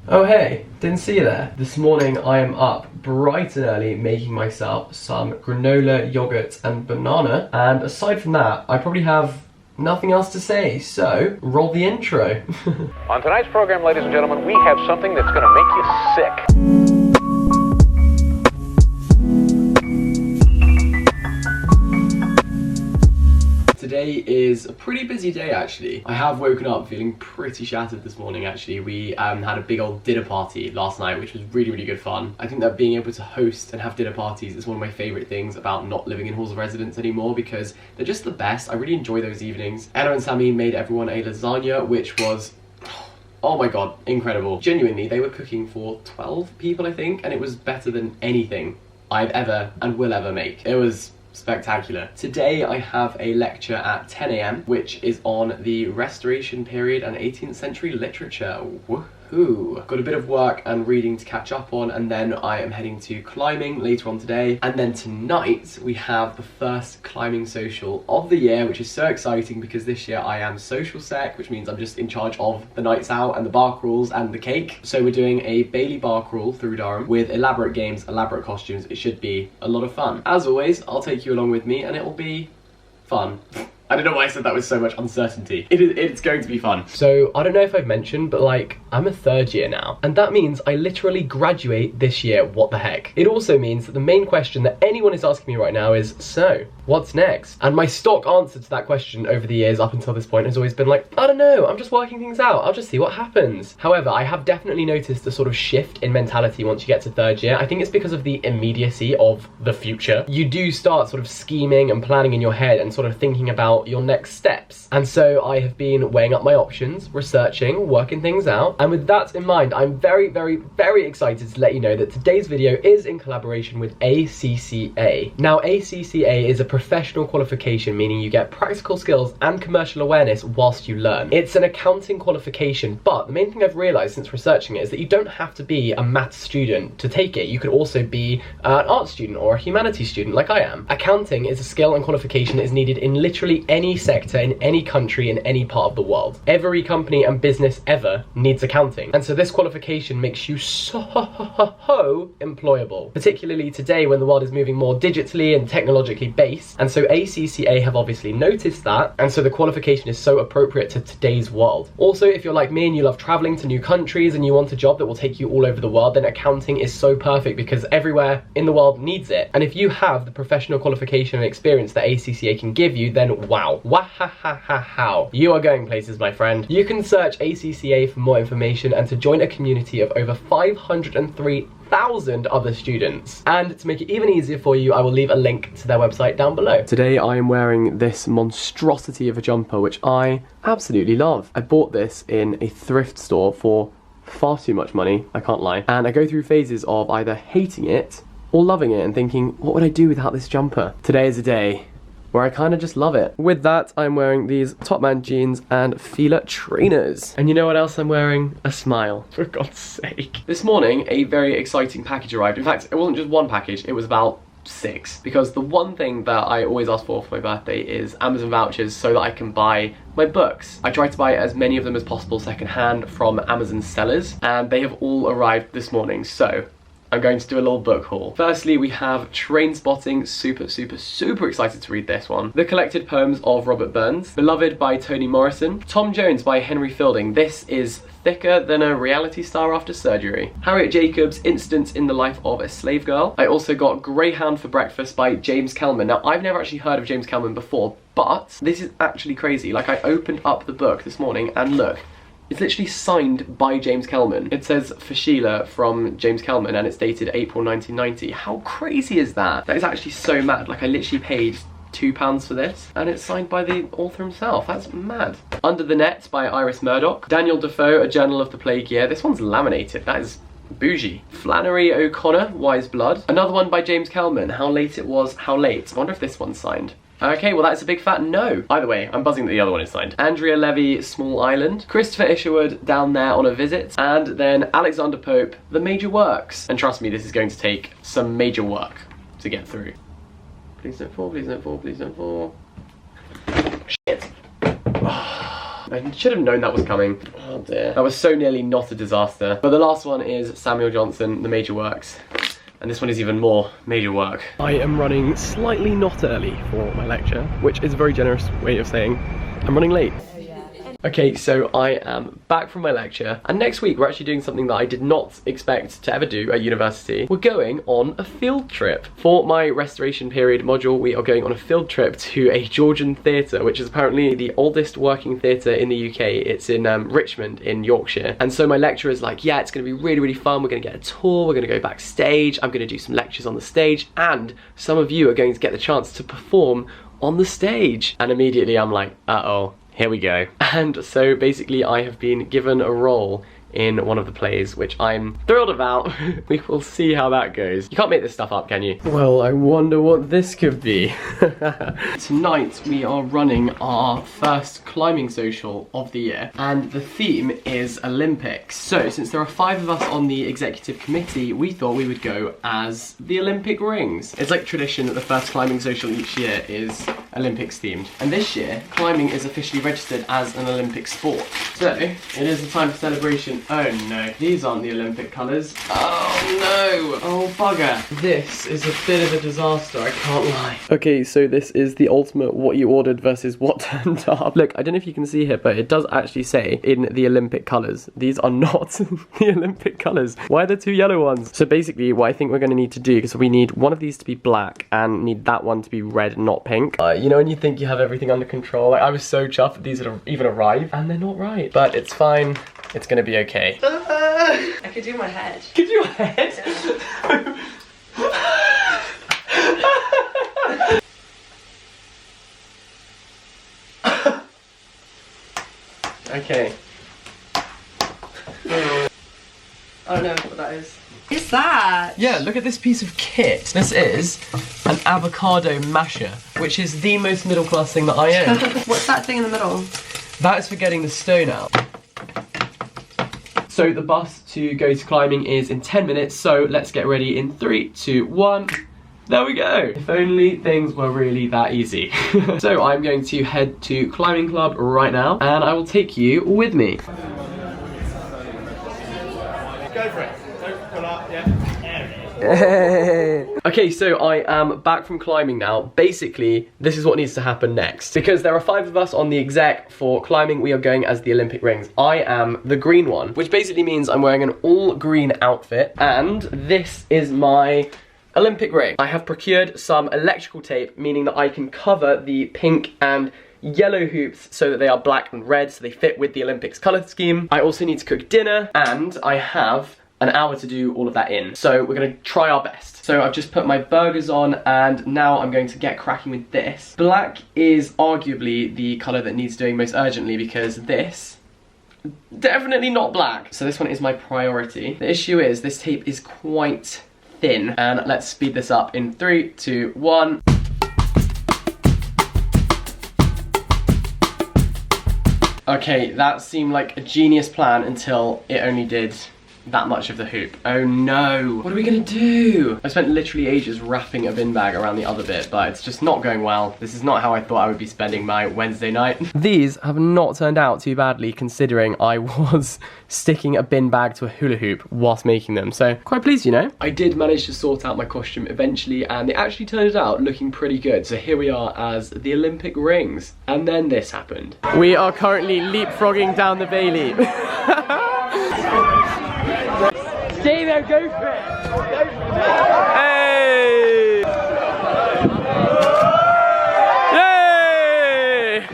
Oh hey, didn't see you there. This morning I am up bright and early making myself some granola, yogurt and banana, and aside from that I probably have nothing else to say, so roll the intro. On tonight's program, ladies and gentlemen, we have something that's going to make you sick. Today is a pretty busy day actually. I have woken up feeling pretty shattered this morning actually. We had a big old dinner party last night, which was really good fun. I think that being able to host and have dinner parties is one of my favourite things about not living in halls of residence anymore, because they're just the best. I really enjoy those evenings. Anna and Sammy made everyone a lasagna, which was, oh my god, incredible. Genuinely, they were cooking for 12 people I think, and it was better than anything I've ever and will ever make. It was spectacular. Today I have a lecture at 10 AM, which is on the Restoration period and 18th century literature. Woohoo! Got a bit of work and reading to catch up on, and then I am heading to climbing later on today. And then tonight we have the first climbing social of the year, which is so exciting because this year I am social sec, which means I'm just in charge of the nights out and the bar crawls and the cake. So we're doing a Bailey bar crawl through Durham with elaborate games, elaborate costumes. It should be a lot of fun. As always, I'll take you along with me and it will be fun. I don't know why I said that with so much uncertainty. It's going to be fun. So, I don't know if I've mentioned, but like, I'm a third year now. And that means I literally graduate this year, what the heck? It also means that the main question that anyone is asking me right now is, so, what's next? And my stock answer to that question over the years up until this point has always been like, I don't know, I'm just working things out, I'll just see what happens. However, I have definitely noticed a sort of shift in mentality once you get to third year. I think it's because of the immediacy of the future. You do start sort of scheming and planning in your head and sort of thinking about your next steps. And so I have been weighing up my options, researching, working things out, and with that in mind, I'm very excited to let you know that today's video is in collaboration with ACCA. Now, ACCA is a professional qualification, meaning you get practical skills and commercial awareness whilst you learn. It's an accounting qualification, but the main thing I've realised since researching it is that you don't have to be a maths student to take it. You could also be an art student or a humanities student like I am. Accounting is a skill and qualification that is needed in literally any sector, in any country, in any part of the world. Every company and business ever needs accounting. And so this qualification makes you so employable, particularly today when the world is moving more digitally and technologically based. And so ACCA have obviously noticed that, and so the qualification is so appropriate to today's world. Also, if you're like me and you love traveling to new countries and you want a job that will take you all over the world, then accounting is so perfect because everywhere in the world needs it. And if you have the professional qualification and experience that ACCA can give you, then wow. Wow. You are going places, my friend. You can search ACCA for more information and to join a community of over 503,000 other students. And to make it even easier for you, I will leave a link to their website down below. Today I am wearing this monstrosity of a jumper, which I absolutely love. I bought this in a thrift store for far too much money, I can't lie. And I go through phases of either hating it or loving it and thinking, what would I do without this jumper? Today is a day where I kind of just love it. With that, I'm wearing these Topman jeans and Fila trainers. And you know what else I'm wearing? A smile, for God's sake. This morning, a very exciting package arrived. In fact, it wasn't just one package, it was about 6. Because the one thing that I always ask for my birthday is Amazon vouchers so that I can buy my books. I try to buy as many of them as possible secondhand from Amazon sellers, and they have all arrived this morning, so I'm going to do a little book haul. Firstly, we have Trainspotting, super excited to read this one. The Collected Poems of Robert Burns, Beloved by Toni Morrison, Tom Jones by Henry Fielding. This is thicker than a reality star after surgery. Harriet Jacobs, Incidents in the Life of a Slave Girl. I also got Greyhound for Breakfast by James Kelman. Now, I've never actually heard of James Kelman before, but this is actually crazy. Like, I opened up the book this morning and look, it's literally signed by James Kelman. It says for Sheila from James Kelman and it's dated April 1990. How crazy is that? That is actually so mad. Like, I literally paid £2 for this and it's signed by the author himself. That's mad. Under the Net by Iris Murdoch. Daniel Defoe, A Journal of the Plague Year. This one's laminated. That is bougie. Flannery O'Connor, Wise Blood. Another one by James Kelman, How Late It Was, How Late. I wonder if this one's signed. Okay, well that's a big fat no. Either way, I'm buzzing that the other one is signed. Andrea Levy, Small Island. Christopher Isherwood, Down There on a Visit. And then Alexander Pope, The Major Works. And trust me, this is going to take some major work to get through. Please don't fall, please don't fall, please don't fall. Shit. I should have known that was coming. Oh dear. That was so nearly not a disaster. But the last one is Samuel Johnson, The Major Works. And this one is even more major work. I am running slightly not early for my lecture, which is a very generous way of saying I'm running late. Okay, so I am back from my lecture, and next week we're actually doing something that I did not expect to ever do at university. We're going on a field trip. For my restoration period module, we are going on a field trip to a Georgian theatre, which is apparently the oldest working theatre in the UK. It's in Richmond in Yorkshire. And so my lecturer is like, yeah, it's gonna be really, really fun. We're gonna get a tour, we're gonna go backstage, I'm gonna do some lectures on the stage, and some of you are going to get the chance to perform on the stage. And immediately I'm like, uh-oh. Here we go. And so basically I have been given a role in one of the plays, which I'm thrilled about. We will see how that goes. You can't make this stuff up, can you? Well, I wonder what this could be. Tonight we are running our first climbing social of the year, and the theme is Olympics. So since there are 5 of us on the executive committee, we thought we would go as the Olympic rings. It's like tradition that the first climbing social each year is Olympics themed. And this year, climbing is officially registered as an Olympic sport. So it is a time for celebration. Oh no, these aren't the Olympic colours. Oh no, oh bugger. This is a bit of a disaster, I can't lie. Okay, so this is the ultimate what you ordered versus what turned up. Look, I don't know if you can see here, but it does actually say in the Olympic colours. These are not the Olympic colours. Why are there 2 yellow ones? So basically what I think we're going to need to do, because we need one of these to be black and need that one to be red, not pink. You know when you think you have everything under control? Like, I was so chuffed that these had even arrived, and they're not right. But it's fine. It's gonna be okay. I could do my head. Could you head? Okay. I don't know what that is. What is that? Yeah, look at this piece of kit. This is an avocado masher, which is the most middle class thing that I own. What's that thing in the middle? That is for getting the stone out. So the bus to go to climbing is in 10 minutes, so let's get ready in 3, 2, 1. There we go. If only things were really that easy. So I'm going to head to climbing club right now, and I will take you with me. Go for it. Don't pull up, yeah. Okay, so I am back from climbing now. Basically, this is what needs to happen next. Because there are 5 of us on the exec for climbing, we are going as the Olympic rings. I am the green one, which basically means I'm wearing an all green outfit, and this is my Olympic ring. I have procured some electrical tape, meaning that I can cover the pink and yellow hoops so that they are black and red, so they fit with the Olympics colour scheme. I also need to cook dinner, and I have an hour to do all of that in. So we're gonna try our best. So I've just put my burgers on, and now I'm going to get cracking with this. Black is arguably the colour that needs doing most urgently, because this, definitely not black. So this one is my priority. The issue is this tape is quite thin, and let's speed this up in 3, 2, 1. Okay, that seemed like a genius plan until it only did that much of the hoop. Oh no. What are we gonna do? I spent literally ages wrapping a bin bag around the other bit, but it's just not going well. This is not how I thought I would be spending my Wednesday night. These have not turned out too badly, considering I was sticking a bin bag to a hula hoop whilst making them, so quite pleased, you know? I did manage to sort out my costume eventually, and it actually turned out looking pretty good. So here we are as the Olympic rings. And then this happened. We are currently leapfrogging down the Bailey. Stay there, go for it! Go for it! Hey! Yay!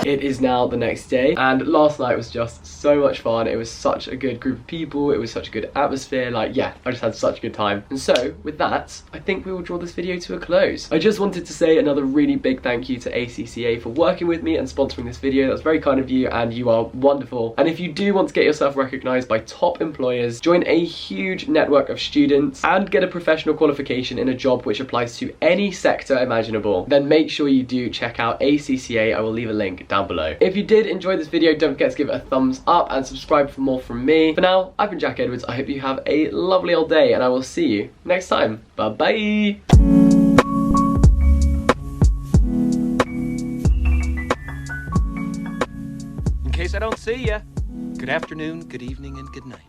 It is now the next day, and last night was just so much fun. It was such a good group of people, it was such a good atmosphere, like, yeah, I just had such a good time. And so, with that, I think we will draw this video to a close. I just wanted to say another really big thank you to ACCA for working with me and sponsoring this video. That's very kind of you, and you are wonderful. And if you do want to get yourself recognised by top employers, join a huge network of students, and get a professional qualification in a job which applies to any sector imaginable, then make sure you do check out ACCA. I will leave a link down below. If you did enjoy this video, don't forget to give it a thumbs up and subscribe for more from me. For now, I've been Jack Edwards. I hope you have a lovely old day, and I will see you next time. Bye bye. case I don't see ya, good afternoon, good evening, and good night.